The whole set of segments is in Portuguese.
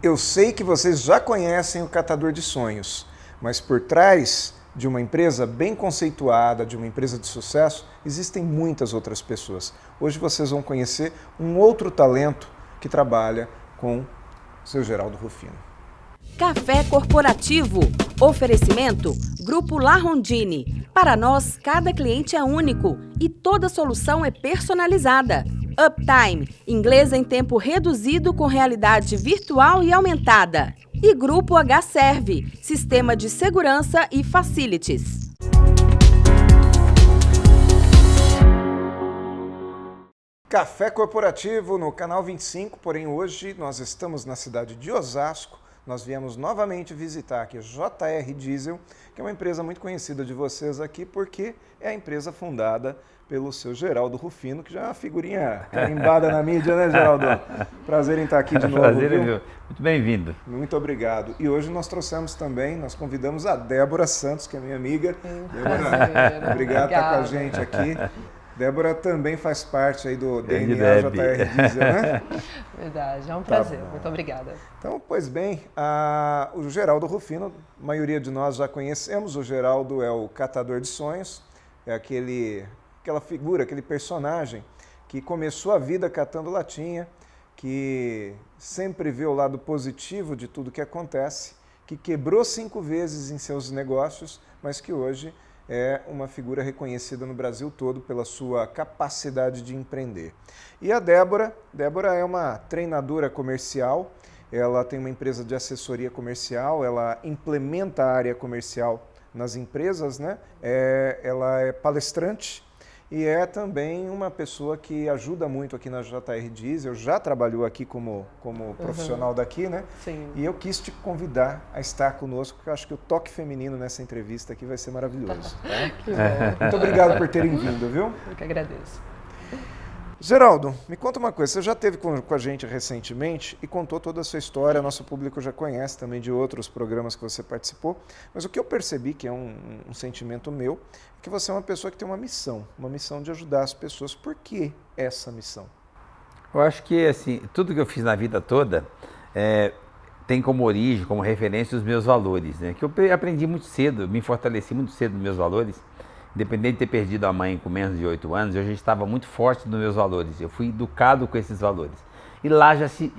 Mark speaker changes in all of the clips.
Speaker 1: Eu sei que vocês já conhecem o Catador de Sonhos, mas por trás de uma empresa bem conceituada, de uma empresa de sucesso, existem muitas outras pessoas. Hoje vocês vão conhecer um outro talento que trabalha com o seu Geraldo Rufino.
Speaker 2: Café Corporativo. Oferecimento Grupo La Rondine. Para nós, cada cliente é único e toda solução é personalizada. Uptime, inglês em tempo reduzido com realidade virtual e aumentada. E Grupo H-Serve, sistema de segurança e facilities.
Speaker 1: Café Corporativo no Canal 25, porém hoje nós estamos na cidade de Osasco. Nós viemos novamente visitar aqui a JR Diesel, que é uma empresa muito conhecida de vocês aqui, porque é a empresa fundada pelo seu Geraldo Rufino, que já é uma figurinha carimbada na mídia, né, Geraldo? Prazer em estar aqui de novo.
Speaker 3: Prazer,
Speaker 1: viu?
Speaker 3: Muito bem-vindo.
Speaker 1: Muito obrigado. E hoje nós trouxemos também, nós convidamos a Débora Santos, que é minha amiga. Débora, obrigado por estar com a gente aqui. Débora também faz parte aí do DNA JR Diesel, né?
Speaker 4: Verdade, é um prazer. Muito obrigada.
Speaker 1: Então, pois bem, o Geraldo Rufino, a maioria de nós já conhecemos. O Geraldo é o catador de sonhos, é aquela figura, aquele personagem que começou a vida catando latinha, que sempre vê o lado positivo de tudo que acontece, que quebrou 5 vezes em seus negócios, mas que hoje é uma figura reconhecida no Brasil todo pela sua capacidade de empreender. E a Débora é uma treinadora comercial, ela tem uma empresa de assessoria comercial, ela implementa a área comercial nas empresas, né? Ela é palestrante e é também uma pessoa que ajuda muito aqui na JR Diesel, já trabalhou aqui como profissional daqui, né?
Speaker 4: Sim.
Speaker 1: E eu quis te convidar a estar conosco, porque eu acho que o toque feminino nessa entrevista aqui vai ser maravilhoso. Tá?
Speaker 4: Que bom.
Speaker 1: Muito obrigado por terem vindo, viu?
Speaker 4: Eu que agradeço.
Speaker 1: Geraldo, me conta uma coisa, você já esteve com a gente recentemente e contou toda a sua história, nosso público já conhece também de outros programas que você participou, mas o que eu percebi, que é um sentimento meu, é que você é uma pessoa que tem uma missão de ajudar as pessoas. Por que essa missão?
Speaker 3: Eu acho que assim, tudo que eu fiz na vida toda tem como origem, como referência os meus valores, né? Que eu aprendi muito cedo, me fortaleci muito cedo nos meus valores. Independente de ter perdido a mãe com menos de 8 anos, eu já estava muito forte nos meus valores. Eu fui educado com esses valores. E lá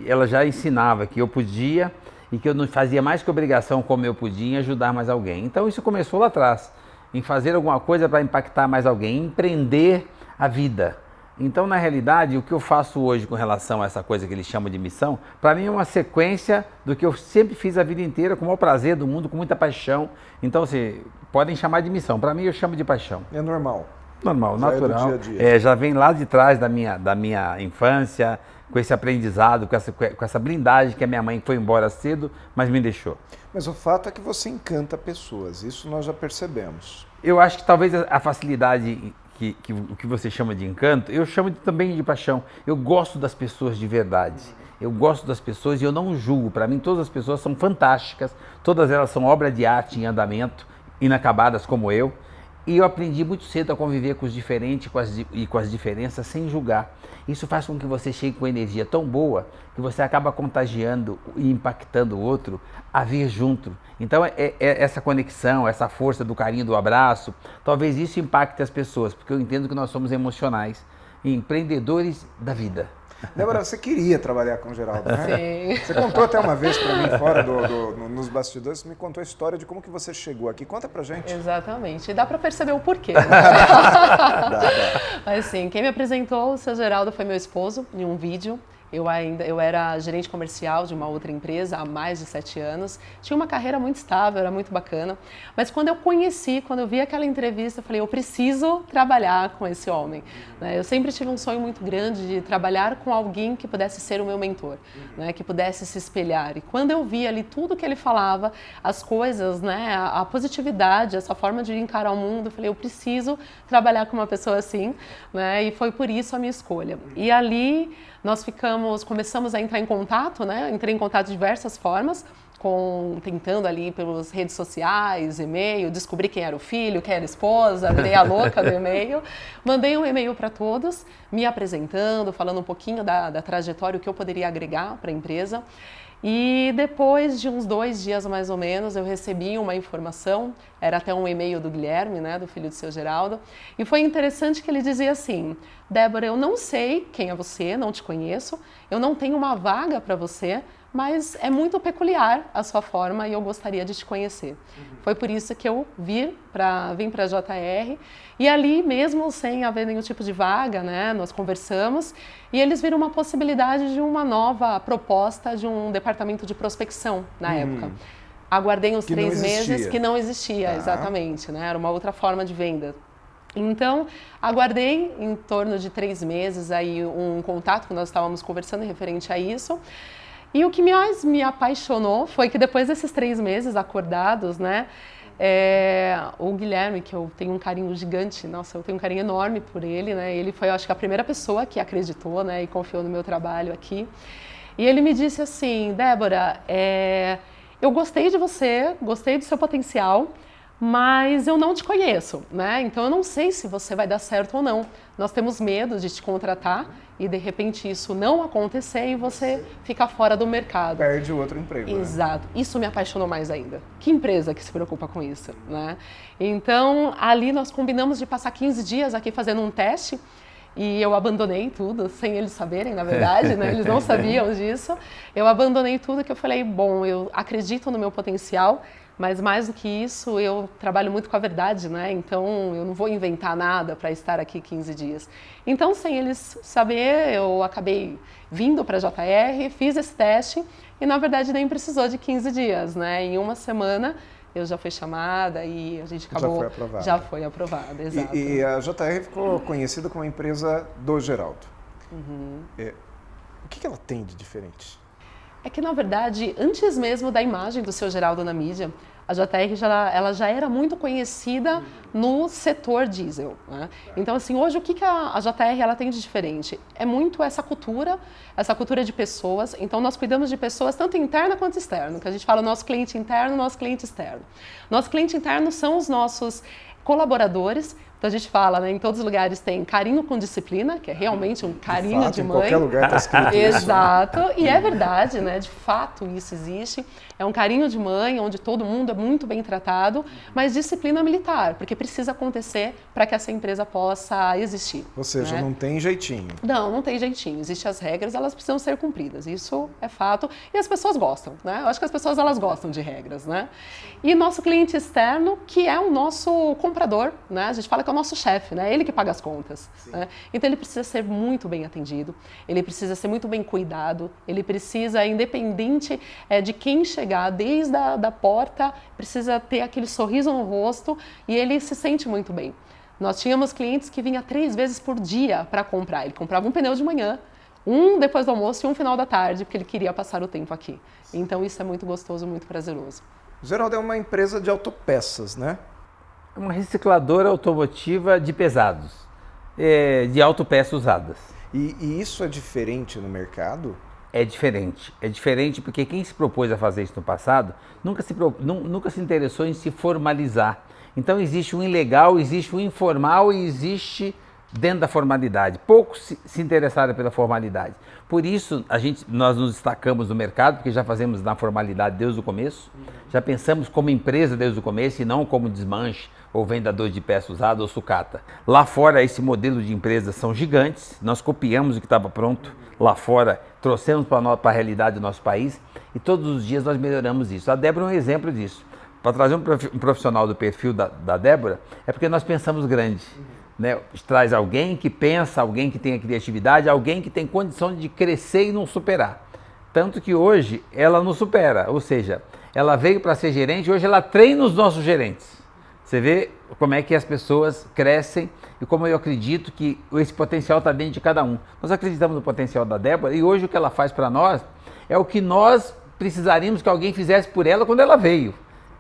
Speaker 3: ela já ensinava que eu podia e que eu não fazia mais que obrigação como eu podia em ajudar mais alguém. Então isso começou lá atrás, em fazer alguma coisa para impactar mais alguém, em empreender a vida. Então, na realidade, o que eu faço hoje com relação a essa coisa que eles chamam de missão, para mim é uma sequência do que eu sempre fiz a vida inteira, com o maior prazer do mundo, com muita paixão. Então, assim, podem chamar de missão. Para mim, eu chamo de paixão.
Speaker 1: É normal.
Speaker 3: Normal,
Speaker 1: Já
Speaker 3: natural.
Speaker 1: É do dia a dia.
Speaker 3: Já vem lá de trás da minha infância, com esse aprendizado, com essa blindagem que a minha mãe foi embora cedo, mas me deixou.
Speaker 1: Mas o fato é que você encanta pessoas, isso nós já percebemos.
Speaker 3: Eu acho que talvez a facilidade o que você chama de encanto, eu chamo também de paixão. Eu gosto das pessoas de verdade. Eu gosto das pessoas e eu não julgo. Para mim, todas as pessoas são fantásticas. Todas elas são obra de arte em andamento, inacabadas como eu. E eu aprendi muito cedo a conviver com os diferentes e com as diferenças sem julgar. Isso faz com que você chegue com energia tão boa que você acaba contagiando e impactando o outro a vir junto. Então essa conexão, essa força do carinho, do abraço, talvez isso impacte as pessoas, porque eu entendo que nós somos emocionais e empreendedores da vida.
Speaker 1: Débora, você queria trabalhar com o Geraldo, né?
Speaker 4: Sim.
Speaker 1: Você contou até uma vez para mim, fora nos bastidores, você me contou a história de como que você chegou aqui. Conta pra gente.
Speaker 4: Exatamente. E dá para perceber o porquê. Né? Mas assim, quem me apresentou o seu Geraldo foi meu esposo, em um vídeo. Eu era gerente comercial de uma outra empresa há mais de 7 anos. Tinha uma carreira muito estável, era muito bacana. Mas quando eu vi aquela entrevista, eu falei, eu preciso trabalhar com esse homem. Né? Eu sempre tive um sonho muito grande de trabalhar com alguém que pudesse ser o meu mentor, né? Que pudesse se espelhar. E quando eu vi ali tudo que ele falava, as coisas, né? A positividade, essa forma de encarar o mundo, eu falei, eu preciso trabalhar com uma pessoa assim. Né? E foi por isso a minha escolha. E ali nós começamos a entrar em contato, né? Entrei em contato de diversas formas, tentando ali pelas redes sociais, e-mail, descobri quem era o filho, quem era a esposa, virei a louca do e-mail. Mandei um e-mail para todos, me apresentando, falando um pouquinho da trajetória, o que eu poderia agregar para a empresa. E depois de uns 2 dias mais ou menos, eu recebi uma informação, era até um e-mail do Guilherme, né, do filho do seu Geraldo, e foi interessante que ele dizia assim: Débora, eu não sei quem é você, não te conheço, eu não tenho uma vaga para você, mas é muito peculiar a sua forma e eu gostaria de te conhecer. Foi por isso que eu vim para a JR, e ali mesmo sem haver nenhum tipo de vaga, né, nós conversamos e eles viram uma possibilidade de uma nova proposta de um departamento de prospecção na época. Aguardei uns 3 meses que não existia, exatamente, né, era uma outra forma de venda. Então, aguardei em torno de 3 meses aí um contato que nós estávamos conversando referente a isso. E o que mais me apaixonou foi que depois desses 3 meses acordados, né, o Guilherme, que eu tenho um carinho gigante, nossa, eu tenho um carinho enorme por ele, né, ele foi, eu acho que a primeira pessoa que acreditou, né, e confiou no meu trabalho aqui. E ele me disse assim: Débora, eu gostei de você, gostei do seu potencial, mas eu não te conheço, né? Então eu não sei se você vai dar certo ou não. Nós temos medo de te contratar e de repente isso não acontecer e você ficar fora do mercado.
Speaker 1: Perde o outro emprego.
Speaker 4: Exato. Né? Isso me apaixonou mais ainda. Que empresa que se preocupa com isso, né? Então ali nós combinamos de passar 15 dias aqui fazendo um teste. E eu abandonei tudo, sem eles saberem, na verdade, né? Eles não sabiam disso. Eu abandonei tudo que eu falei, bom, eu acredito no meu potencial, mas mais do que isso, eu trabalho muito com a verdade, né? Então, eu não vou inventar nada para estar aqui 15 dias. Então, sem eles saber, eu acabei vindo para a JR, fiz esse teste e, na verdade, nem precisou de 15 dias, né? Em uma semana, eu já fui chamada e a gente acabou...
Speaker 1: Já foi aprovada.
Speaker 4: Já foi aprovada, exato.
Speaker 1: E a JR ficou conhecida como uma empresa do Geraldo. O que ela tem de diferente?
Speaker 4: É que, na verdade, antes mesmo da imagem do seu Geraldo na mídia, a JR ela já era muito conhecida no setor diesel, né? Então, assim, hoje o que a JR ela tem de diferente? É muito essa cultura de pessoas. Então, nós cuidamos de pessoas tanto interna quanto externa, que a gente fala nosso cliente interno, nosso cliente externo. Nosso cliente interno são os nossos colaboradores. Então a gente fala, né, em todos os lugares tem carinho com disciplina, que é realmente um carinho de mãe.
Speaker 1: Em qualquer lugar está escrito
Speaker 4: Exato, e é verdade, né, de fato isso existe. É um carinho de mãe, onde todo mundo é muito bem tratado, mas disciplina militar, porque precisa acontecer para que essa empresa possa existir.
Speaker 1: Ou seja,
Speaker 4: né?
Speaker 1: não tem jeitinho.
Speaker 4: Não tem jeitinho. Existem as regras, elas precisam ser cumpridas. Isso é fato. E as pessoas gostam, né? Eu acho que as pessoas elas gostam de regras, né? E nosso cliente externo, que é o nosso comprador, né? A gente fala que é o nosso chefe, né? Ele que paga as contas. Né? Então ele precisa ser muito bem atendido, ele precisa ser muito bem cuidado, ele precisa, independente de quem chegar, desde a porta, precisa ter aquele sorriso no rosto e ele se sente muito bem. Nós tínhamos clientes que vinham 3 vezes por dia para comprar. Ele comprava um pneu de manhã, um depois do almoço e um final da tarde, porque ele queria passar o tempo aqui. Então isso é muito gostoso, muito prazeroso.
Speaker 1: Geraldo é uma empresa de autopeças, né?
Speaker 3: É uma recicladora automotiva de pesados, de autopeças usadas.
Speaker 1: E isso é diferente no mercado?
Speaker 3: É diferente porque quem se propôs a fazer isso no passado nunca se interessou em se formalizar. Então existe o ilegal, existe o informal e existe dentro da formalidade. Poucos se interessaram pela formalidade. Por isso nós nos destacamos no mercado, porque já fazemos na formalidade desde o começo, já pensamos como empresa desde o começo e não como desmanche ou vendedor de peça usada ou sucata. Lá fora esse modelo de empresas são gigantes, nós copiamos o que estava pronto lá fora, trouxemos para a realidade do nosso país e todos os dias nós melhoramos isso. A Débora é um exemplo disso. Para trazer um profissional do perfil da Débora, é porque nós pensamos grande. Né? Traz alguém que pensa, alguém que tem a criatividade, alguém que tem condição de crescer e não superar. Tanto que hoje ela nos supera, ou seja, ela veio para ser gerente, hoje ela treina os nossos gerentes. Você vê como é que as pessoas crescem e como eu acredito que esse potencial está dentro de cada um. Nós acreditamos no potencial da Débora e hoje o que ela faz para nós é o que nós precisaríamos que alguém fizesse por ela quando ela veio.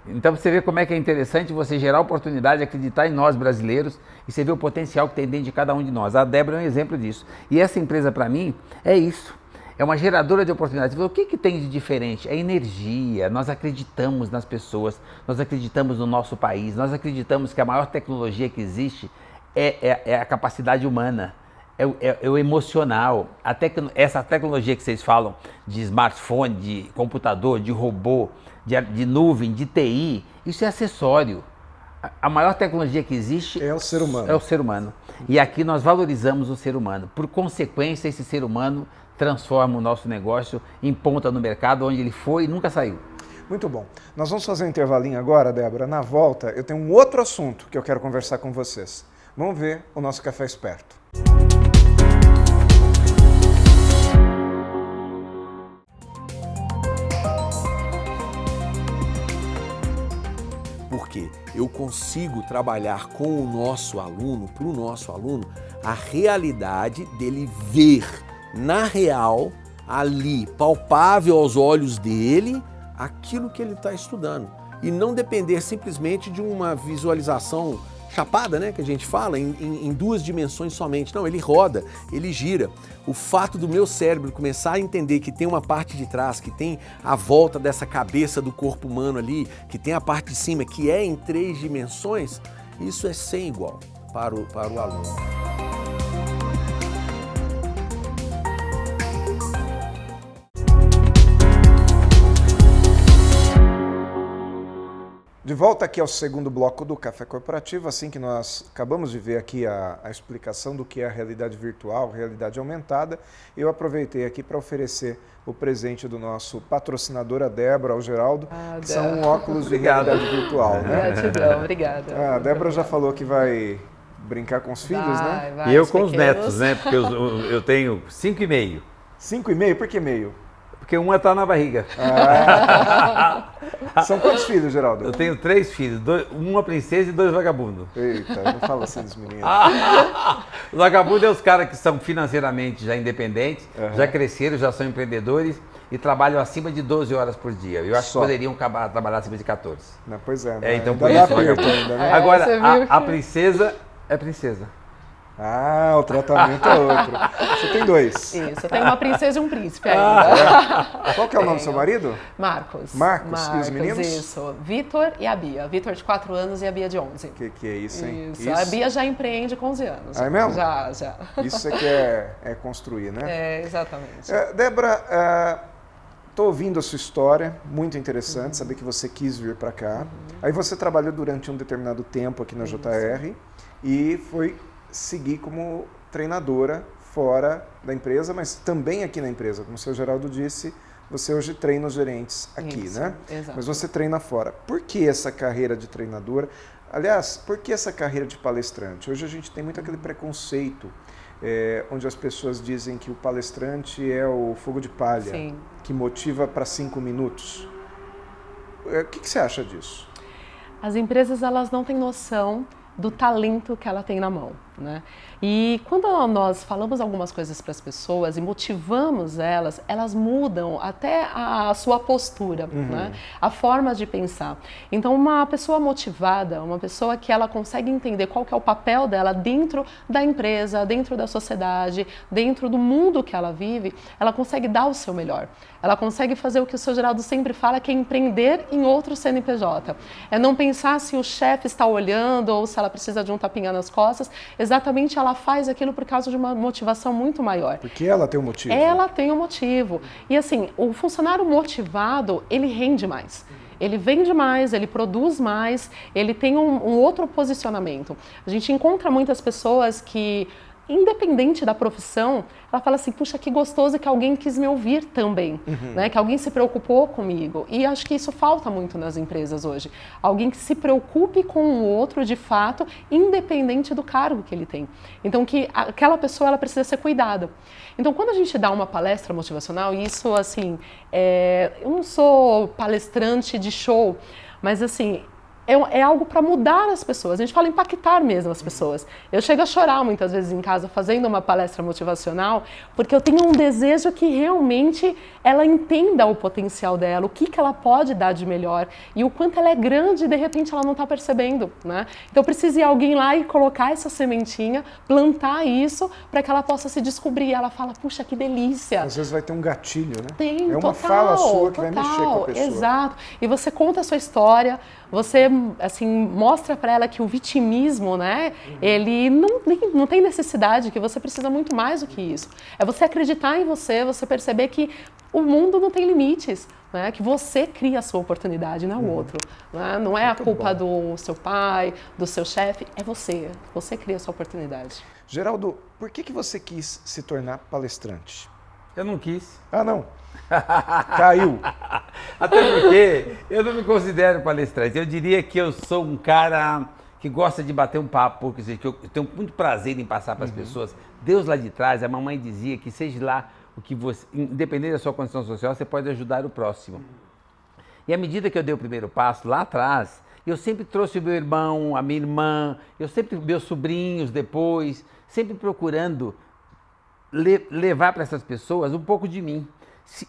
Speaker 3: Então você vê como é que é interessante você gerar oportunidade, acreditar em nós brasileiros e você vê o potencial que tem dentro de cada um de nós. A Débora é um exemplo disso. E essa empresa para mim é isso. É uma geradora de oportunidades. O que tem de diferente? É energia, nós acreditamos nas pessoas, nós acreditamos no nosso país, nós acreditamos que a maior tecnologia que existe é a capacidade humana, é o emocional. Essa tecnologia que vocês falam de smartphone, de computador, de robô, de nuvem, de TI, isso é acessório. A maior tecnologia que existe
Speaker 1: é o ser humano.
Speaker 3: É o ser humano. E aqui nós valorizamos o ser humano. Por consequência, esse ser humano transforma o nosso negócio em ponta no mercado, onde ele foi e nunca saiu.
Speaker 1: Muito bom. Nós vamos fazer um intervalinho agora, Débora. Na volta, eu tenho um outro assunto que eu quero conversar com vocês. Vamos ver o nosso Café Esperto.
Speaker 5: Porque eu consigo trabalhar com o nosso aluno, para o nosso aluno, a realidade dele ver na real, ali, palpável aos olhos dele, aquilo que ele está estudando. E não depender simplesmente de uma visualização chapada, né, que a gente fala, em duas dimensões somente. Não, ele roda, ele gira. O fato do meu cérebro começar a entender que tem uma parte de trás, que tem a volta dessa cabeça do corpo humano ali, que tem a parte de cima, que é em 3 dimensões, isso é sem igual para o aluno.
Speaker 1: De volta aqui ao segundo bloco do Café Corporativo, assim que nós acabamos de ver aqui a explicação do que é a realidade virtual, realidade aumentada, eu aproveitei aqui para oferecer o presente do nosso patrocinador, a Débora, ao Geraldo, que são óculos de realidade virtual. Né?
Speaker 4: Gratidão, obrigada.
Speaker 1: A Débora já falou que vai brincar com os filhos, né?
Speaker 3: E eu com os netos, né? Porque eu tenho 5,5.
Speaker 1: 5,5? Por que meio?
Speaker 3: Porque uma está na barriga.
Speaker 1: São quantos filhos, Geraldo?
Speaker 3: Eu tenho 3 filhos, uma princesa e 2 vagabundos.
Speaker 1: Eita, não fala assim dos meninos.
Speaker 3: Os vagabundos é os caras que são financeiramente já independentes, já cresceram, já são empreendedores e trabalham acima de 12 horas por dia. Eu acho que poderiam trabalhar acima de 14.
Speaker 1: Não, pois é, né?
Speaker 3: Então
Speaker 1: ainda
Speaker 3: por
Speaker 1: dá
Speaker 3: isso
Speaker 1: aperto ainda, né?
Speaker 3: Agora, a princesa é princesa.
Speaker 1: Ah, o tratamento é outro. Você tem 2.
Speaker 4: Isso, eu tenho uma princesa e um príncipe ainda.
Speaker 1: Qual que é o nome do seu marido?
Speaker 4: Marcos.
Speaker 1: Marcos. E os meninos?
Speaker 4: Isso. Vitor e a Bia. Vitor de 4 anos e a Bia de 11.
Speaker 1: Que é isso, hein?
Speaker 4: Isso. A Bia já empreende com 11 anos.
Speaker 1: Ah, é mesmo?
Speaker 4: Já.
Speaker 1: Isso é que é construir, né?
Speaker 4: É, exatamente.
Speaker 1: Débora, estou ouvindo a sua história, muito interessante, saber que você quis vir para cá. Aí você trabalhou durante um determinado tempo aqui na JR e foi seguir como treinadora fora da empresa, mas também aqui na empresa. Como o seu Geraldo disse, você hoje treina os gerentes aqui,
Speaker 4: Isso,
Speaker 1: né?
Speaker 4: exato.
Speaker 1: Mas você treina fora. Por que essa carreira de treinadora? Aliás, por que essa carreira de palestrante? Hoje a gente tem muito aquele preconceito, onde as pessoas dizem que o palestrante é o fogo de palha,
Speaker 4: Sim.
Speaker 1: que motiva para 5 minutos. O que você acha disso?
Speaker 4: As empresas, elas não têm noção do talento que ela tem na mão, né? E quando nós falamos algumas coisas para as pessoas e motivamos elas mudam até a sua postura, né? A forma de pensar. Então, uma pessoa motivada, uma pessoa que ela consegue entender qual que é o papel dela dentro da empresa, dentro da sociedade, dentro do mundo que ela vive, ela consegue dar o seu melhor. Ela consegue fazer o que o seu Geraldo sempre fala, que é empreender em outro CNPJ. É não pensar se o chefe está olhando ou se ela precisa de um tapinha nas costas. Exatamente, ela faz aquilo por causa de uma motivação muito maior.
Speaker 1: Porque ela tem um motivo.
Speaker 4: Ela tem um motivo. E assim, o funcionário motivado, ele rende mais. Ele vende mais, ele produz mais, ele tem um outro posicionamento. A gente encontra muitas pessoas que, independente da profissão, ela fala assim, puxa, que gostoso que alguém quis me ouvir também, né? Que alguém se preocupou comigo. E acho que isso falta muito nas empresas hoje. Alguém que se preocupe com o outro de fato, independente do cargo que ele tem. Então, que aquela pessoa ela precisa ser cuidada. Então, quando a gente dá uma palestra motivacional, e isso, assim, eu não sou palestrante de show, mas, assim, é algo para mudar as pessoas. A gente fala impactar mesmo as pessoas. Eu chego a chorar muitas vezes em casa fazendo uma palestra motivacional, porque eu tenho um desejo que realmente ela entenda o potencial dela, o que ela pode dar de melhor e o quanto ela é grande e de repente ela não está percebendo, né? Então precisa ir alguém lá e colocar essa sementinha, plantar isso para que ela possa se descobrir. Ela fala, puxa, que delícia.
Speaker 1: Às vezes vai ter um gatilho, né?
Speaker 4: Tem,
Speaker 1: é uma fala sua que vai mexer com a pessoa.
Speaker 4: Exato. E você conta a sua história, você assim mostra para ela que o vitimismo, né, ele não tem necessidade, que você precisa muito mais do que isso. É você acreditar em você, você perceber que o mundo não tem limites, né, que você cria a sua oportunidade, não é o outro. Né? Não é a culpa do seu pai, do seu chefe, é você. Você cria a sua oportunidade.
Speaker 1: Geraldo, por que você quis se tornar palestrante?
Speaker 3: Eu não quis.
Speaker 1: Ah, não. Caiu.
Speaker 3: Até porque eu não me considero palestrante. Eu diria que eu sou um cara que gosta de bater um papo, quer dizer, que eu tenho muito prazer em passar para as pessoas. Deus lá de trás, a mamãe dizia que seja lá o que você, independente da sua condição social, você pode ajudar o próximo. E à medida que eu dei o primeiro passo lá atrás, eu sempre trouxe o meu irmão, a minha irmã, eu sempre meus sobrinhos depois, sempre procurando levar para essas pessoas um pouco de mim.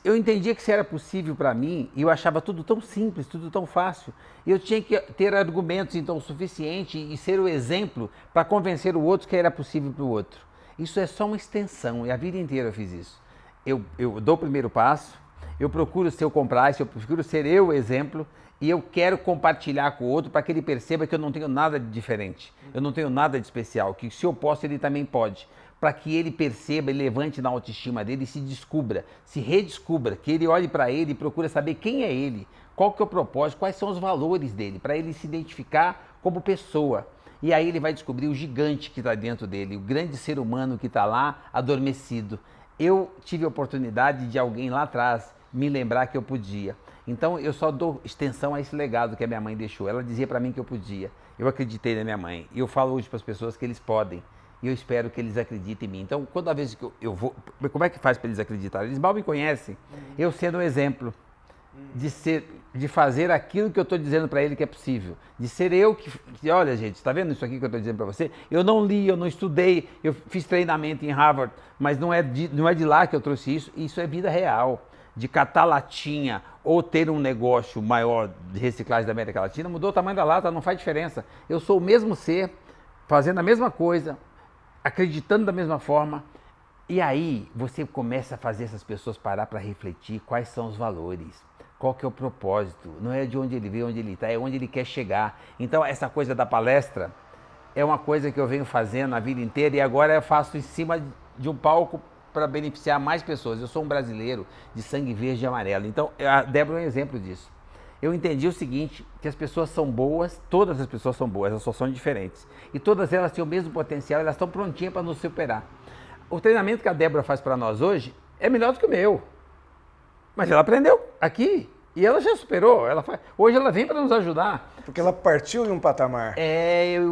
Speaker 3: Eu entendia que isso era possível para mim e eu achava tudo tão simples, tudo tão fácil. Eu tinha que ter argumentos então suficientes e ser o exemplo para convencer o outro que era possível para o outro. Isso é só uma extensão e a vida inteira eu fiz isso. Eu dou o primeiro passo, eu procuro ser o compliance, eu procuro ser eu o exemplo e eu quero compartilhar com o outro para que ele perceba que eu não tenho nada de diferente, eu não tenho nada de especial, que se eu posso ele também pode. Para que ele perceba e levante na autoestima dele e se descubra, se redescubra, que ele olhe para ele e procure saber quem é ele, qual que é o propósito, quais são os valores dele, para ele se identificar como pessoa. E aí ele vai descobrir o gigante que está dentro dele, o grande ser humano que está lá adormecido. Eu tive a oportunidade de alguém lá atrás me lembrar que eu podia. Então eu só dou extensão a esse legado que a minha mãe deixou. Ela dizia para mim que eu podia. Eu acreditei na minha mãe. E eu falo hoje para as pessoas que eles podem. E eu espero que eles acreditem em mim. Então, toda vez que eu vou... Como é que faz para eles acreditarem? Eles mal me conhecem. Eu sendo um exemplo de fazer aquilo que eu estou dizendo para ele que é possível. De ser eu que... Olha, gente, está vendo isso aqui que eu estou dizendo para você? Eu não li, eu não estudei, eu fiz treinamento em Harvard, mas não é de lá que eu trouxe isso. Isso é vida real. De catar latinha ou ter um negócio maior de reciclagem da América Latina, mudou o tamanho da lata, não faz diferença. Eu sou o mesmo ser, fazendo a mesma coisa, acreditando da mesma forma, e aí você começa a fazer essas pessoas parar para refletir quais são os valores, qual que é o propósito, não é de onde ele veio, onde ele está, é onde ele quer chegar. Então essa coisa da palestra é uma coisa que eu venho fazendo a vida inteira e agora eu faço em cima de um palco para beneficiar mais pessoas. Eu sou um brasileiro de sangue verde e amarelo, então a Débora é um exemplo disso. Eu entendi o seguinte, que as pessoas são boas, todas as pessoas são boas, elas só são diferentes. E todas elas têm o mesmo potencial, elas estão prontinhas para nos superar. O treinamento que a Débora faz para nós hoje é melhor do que o meu. Mas ela aprendeu aqui e ela já superou. Hoje ela vem para nos ajudar.
Speaker 1: Porque ela partiu em um patamar.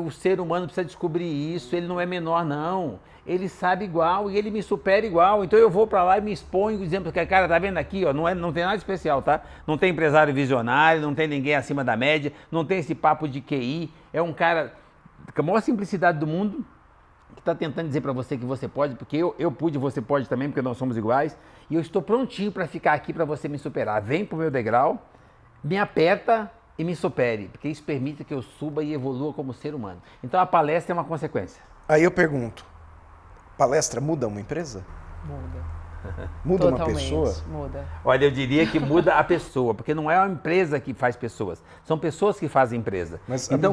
Speaker 3: O ser humano precisa descobrir isso, ele não é menor não. Ele sabe igual e ele me supera igual. Então eu vou para lá e me exponho, dizendo que cara, tá vendo aqui, ó, não tem nada especial, tá? Não tem empresário visionário, não tem ninguém acima da média, não tem esse papo de QI. É um cara com a maior simplicidade do mundo que está tentando dizer para você que você pode, porque eu pude, você pode também, porque nós somos iguais. E eu estou prontinho para ficar aqui para você me superar. Vem pro meu degrau, me aperta e me supere, porque isso permite que eu suba e evolua como ser humano. Então a palestra é uma consequência.
Speaker 1: Aí eu pergunto, palestra muda uma empresa? Muda uma pessoa?
Speaker 4: Muda.
Speaker 3: Olha, eu diria que muda a pessoa, porque não é uma empresa que faz pessoas, são pessoas que fazem empresa.
Speaker 1: Mas
Speaker 3: então,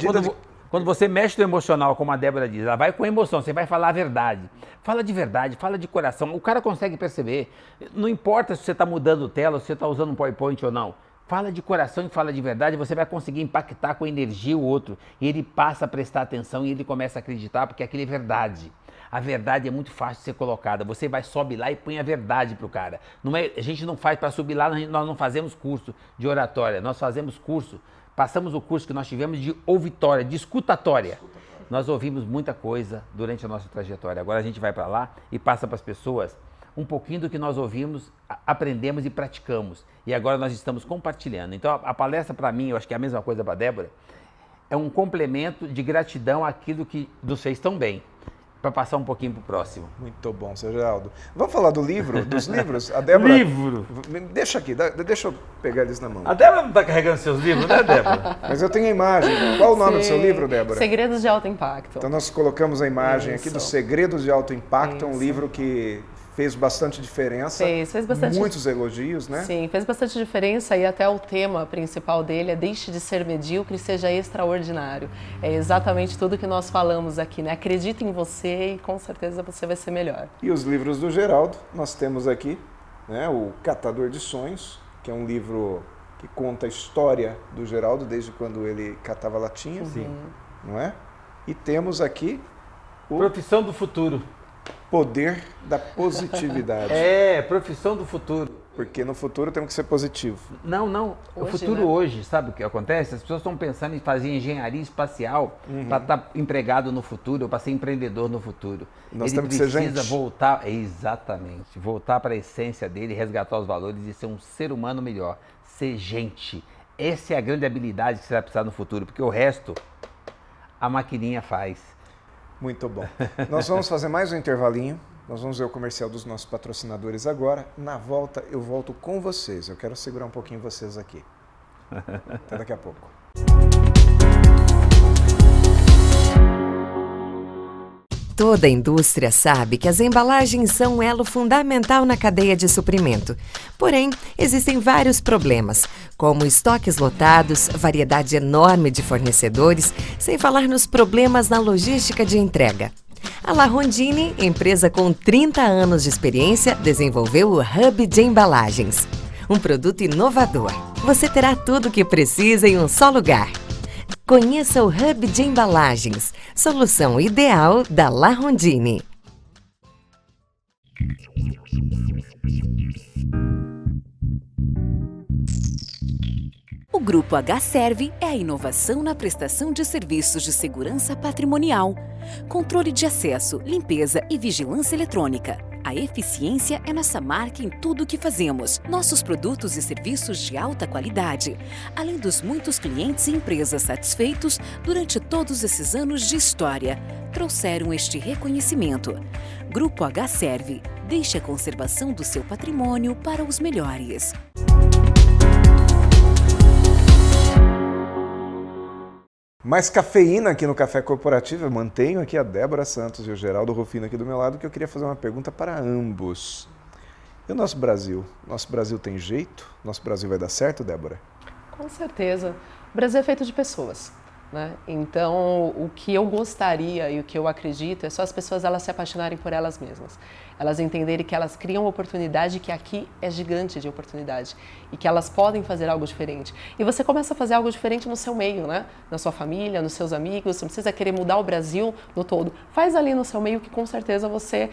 Speaker 3: quando você mexe no emocional, como a Débora diz, ela vai com emoção, você vai falar a verdade. Fala de verdade, fala de coração, o cara consegue perceber. Não importa se você está mudando tela, se você está usando um PowerPoint ou não. Fala de coração e fala de verdade, você vai conseguir impactar com energia o outro. E ele passa a prestar atenção e ele começa a acreditar, porque aquilo é verdade. A verdade é muito fácil de ser colocada. Você sobe lá e põe a verdade pro cara. A gente não faz para subir lá, nós não fazemos curso de oratória, nós fazemos curso, passamos o curso que nós tivemos de ouvitória, de escutatória. Nós ouvimos muita coisa durante a nossa trajetória. Agora a gente vai para lá e passa para as pessoas um pouquinho do que nós ouvimos, aprendemos e praticamos. E agora nós estamos compartilhando. Então a palestra para mim, eu acho que é a mesma coisa para a Débora, é um complemento de gratidão àquilo que nos fez tão bem, para passar um pouquinho para o próximo.
Speaker 1: Muito bom, seu Geraldo. Vamos falar do livro, dos livros? A Débora...
Speaker 3: Livro!
Speaker 1: Deixa aqui, deixa eu pegar eles na mão.
Speaker 3: A Débora não está carregando seus livros, né, Débora?
Speaker 1: Mas eu tenho a imagem. Qual o nome do seu livro, Débora?
Speaker 4: Segredos de Alto Impacto.
Speaker 1: Então nós colocamos a imagem aqui do Segredos de Alto Impacto, um livro que fez bastante diferença.
Speaker 4: Fez bastante.
Speaker 1: Muitos elogios, né?
Speaker 4: Sim, fez bastante diferença e até o tema principal dele é deixe de ser medíocre e seja extraordinário. É exatamente tudo que nós falamos aqui, né? Acredite em você e com certeza você vai ser melhor.
Speaker 1: E os livros do Geraldo, nós temos aqui, né, o Catador de Sonhos, que é um livro que conta a história do Geraldo desde quando ele catava latinha, não é? E temos aqui o
Speaker 3: Profissão do futuro.
Speaker 1: Poder da Positividade.
Speaker 3: Profissão do futuro.
Speaker 1: Porque no futuro temos que ser positivo.
Speaker 3: Não. O
Speaker 4: Hoje,
Speaker 3: futuro
Speaker 4: né?
Speaker 3: hoje, sabe o que acontece? As pessoas estão pensando em fazer engenharia espacial para estar empregado no futuro, ou para ser empreendedor no futuro.
Speaker 1: Nós
Speaker 3: Ele
Speaker 1: temos que ser
Speaker 3: precisa
Speaker 1: gente.
Speaker 3: voltar, exatamente, voltar para a essência dele, resgatar os valores e ser um ser humano melhor. Ser gente. Essa é a grande habilidade que você vai precisar no futuro, porque o resto a maquininha faz.
Speaker 1: Muito bom. Nós vamos fazer mais um intervalinho. Nós vamos ver o comercial dos nossos patrocinadores agora. Na volta, eu volto com vocês. Eu quero segurar um pouquinho vocês aqui. Até daqui a pouco.
Speaker 6: Toda a indústria sabe que as embalagens são um elo fundamental na cadeia de suprimento. Porém, existem vários problemas, como estoques lotados, variedade enorme de fornecedores, sem falar nos problemas na logística de entrega. A La Rondine, empresa com 30 anos de experiência, desenvolveu o Hub de Embalagens. Um produto inovador. Você terá tudo o que precisa em um só lugar. Conheça o Hub de Embalagens, solução ideal da La Rondine.
Speaker 2: O Grupo H-Serve é a inovação na prestação de serviços de segurança patrimonial, controle de acesso, limpeza e vigilância eletrônica. A eficiência é nossa marca em tudo o que fazemos. Nossos produtos e serviços de alta qualidade, além dos muitos clientes e empresas satisfeitos durante todos esses anos de história, trouxeram este reconhecimento. Grupo H-Serve, deixe a conservação do seu patrimônio para os melhores.
Speaker 1: Mais cafeína aqui no Café Corporativo. Eu mantenho aqui a Débora Santos e o Geraldo Rufino aqui do meu lado, que eu queria fazer uma pergunta para ambos. E o nosso Brasil? Nosso Brasil tem jeito? Nosso Brasil vai dar certo, Débora?
Speaker 4: Com certeza. O Brasil é feito de pessoas, né? Então, o que eu gostaria e o que eu acredito é só as pessoas elas se apaixonarem por elas mesmas. Elas entenderem que elas criam oportunidade, que aqui é gigante de oportunidade e que elas podem fazer algo diferente. E você começa a fazer algo diferente no seu meio, né? Na sua família, nos seus amigos. Você não precisa querer mudar o Brasil no todo. Faz ali no seu meio que com certeza você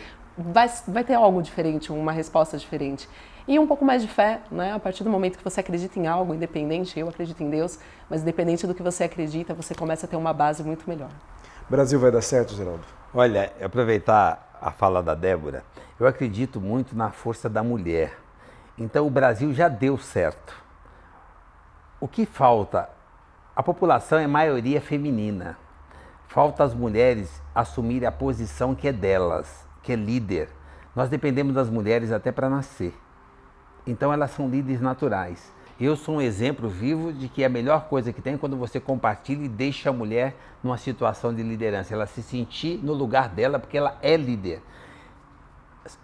Speaker 4: vai ter algo diferente, uma resposta diferente. E um pouco mais de fé, né? A partir do momento que você acredita em algo, independente, eu acredito em Deus, mas independente do que você acredita, você começa a ter uma base muito melhor.
Speaker 1: Brasil vai dar certo, Geraldo?
Speaker 3: Olha, aproveitar a fala da Débora, eu acredito muito na força da mulher. Então o Brasil já deu certo. O que falta? A população é maioria feminina. Falta as mulheres assumirem a posição que é delas, que é líder. Nós dependemos das mulheres até para nascer. Então elas são líderes naturais. Eu sou um exemplo vivo de que a melhor coisa que tem é quando você compartilha e deixa a mulher numa situação de liderança. Ela se sentir no lugar dela porque ela é líder.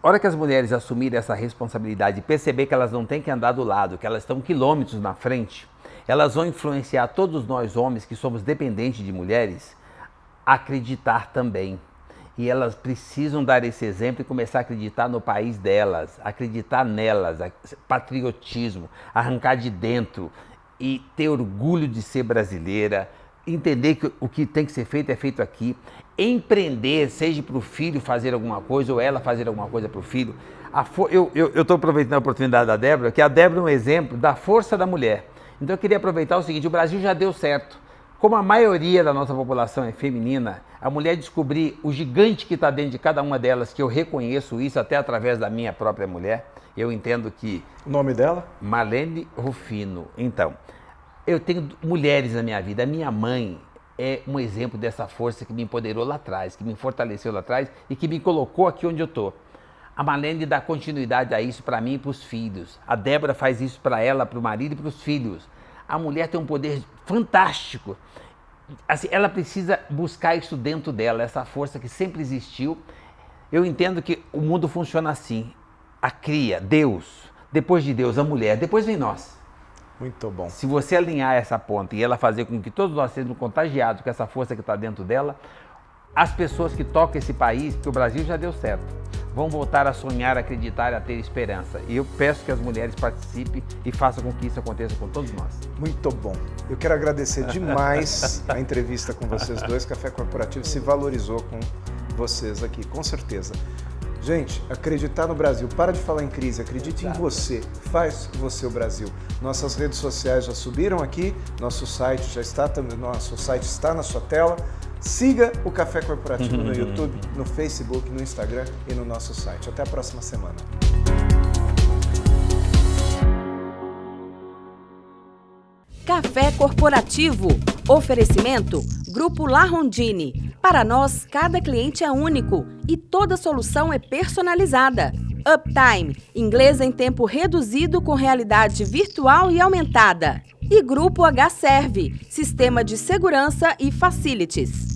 Speaker 3: A hora que as mulheres assumirem essa responsabilidade e perceber que elas não têm que andar do lado, que elas estão quilômetros na frente, elas vão influenciar todos nós homens que somos dependentes de mulheres a acreditar também. E elas precisam dar esse exemplo e começar a acreditar no país delas, acreditar nelas, patriotismo, arrancar de dentro e ter orgulho de ser brasileira, entender que o que tem que ser feito é feito aqui, empreender, seja para o filho fazer alguma coisa ou ela fazer alguma coisa para o filho. Eu estou aproveitando a oportunidade da Débora, que a Débora é um exemplo da força da mulher. Então eu queria aproveitar o seguinte, o Brasil já deu certo. Como a maioria da nossa população é feminina, a mulher descobrir o gigante que está dentro de cada uma delas, que eu reconheço isso até através da minha própria mulher, eu entendo que...
Speaker 1: O nome dela?
Speaker 3: Marlene Rufino. Então, eu tenho mulheres na minha vida. A minha mãe é um exemplo dessa força que me empoderou lá atrás, que me fortaleceu lá atrás e que me colocou aqui onde eu estou. A Marlene dá continuidade a isso para mim e para os filhos. A Débora faz isso para ela, para o marido e para os filhos. A mulher tem um poder fantástico. Assim, ela precisa buscar isso dentro dela, essa força que sempre existiu. Eu entendo que o mundo funciona assim. A cria, Deus, depois de Deus, a mulher, depois vem nós.
Speaker 1: Muito bom.
Speaker 3: Se você alinhar essa ponta e ela fazer com que todos nós sejamos contagiados com essa força que está dentro dela, as pessoas que tocam esse país, porque o Brasil já deu certo, vão voltar a sonhar, a acreditar, a ter esperança. E eu peço que as mulheres participem e façam com que isso aconteça com todos nós.
Speaker 1: Muito bom. Eu quero agradecer demais a entrevista com vocês dois. Café Corporativo se valorizou com vocês aqui, com certeza. Gente, acreditar no Brasil. Para de falar em crise, acredite em você. Faz você o Brasil. Nossas redes sociais já subiram aqui, nosso site já está, nosso site está na sua tela. Siga o Café Corporativo no YouTube, no Facebook, no Instagram e no nosso site. Até a próxima semana.
Speaker 2: Café Corporativo. Oferecimento Grupo La Rondine. Para nós, cada cliente é único e toda solução é personalizada. Uptime, inglês em tempo reduzido com realidade virtual e aumentada. E Grupo H-Serve, sistema de segurança e facilities.